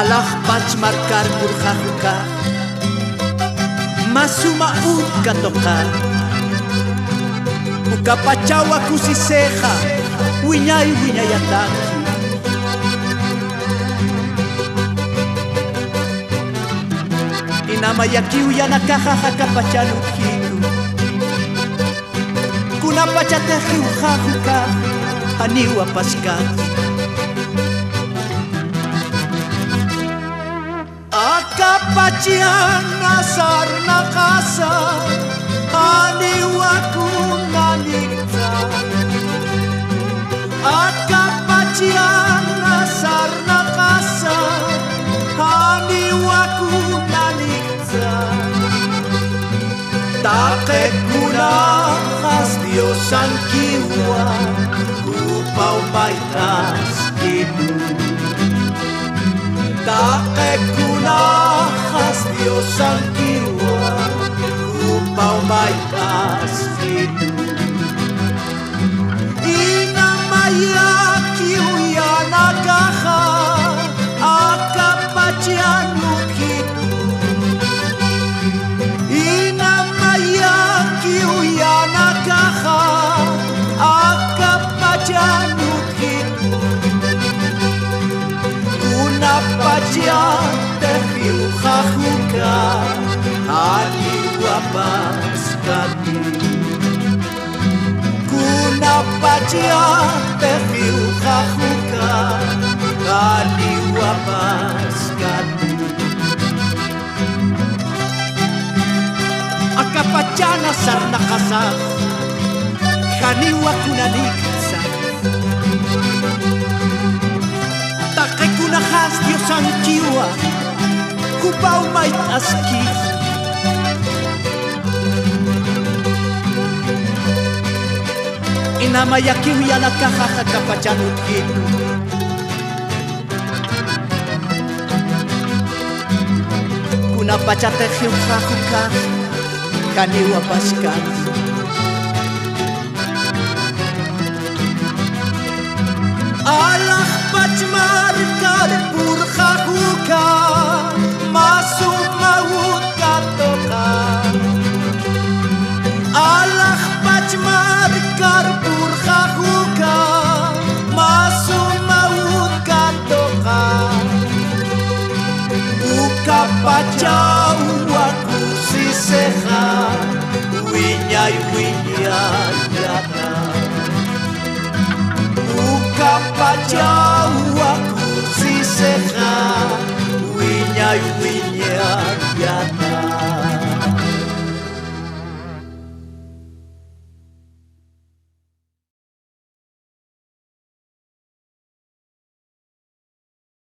Alah pach marcar kurjajuka Masuma katoka Ukapachawa kusiseja Wiñay wiñayataki Inamayakiu yanakajaja kapachalukiku Kunapachatejiu jajuka Aniwa paskat Akapachian nasar na casa Aniwa kunalikta Akapachian nasar na casa Aniwa kunalikta Take kunajas Dios ankiwa Upau baitas ibu Take kunajas Dios ankiwa Upau baitas ibu Inamayaki uyanakaja Akapachian mukitu Inamayaki uyanakaja Akapachian mukitu Kunapachian tejiu jajuka Aniwa paskati Kunapachian tejiu jajuka Aniwa paskati Akapachana sarna casa Aniwa kunaliksa Take kunajas Dios ankiwa Kupau mait aski Inamayakiu yanakajaja kapachalukiku Kunapachatejiu jajuka Kaniwa paskat Ay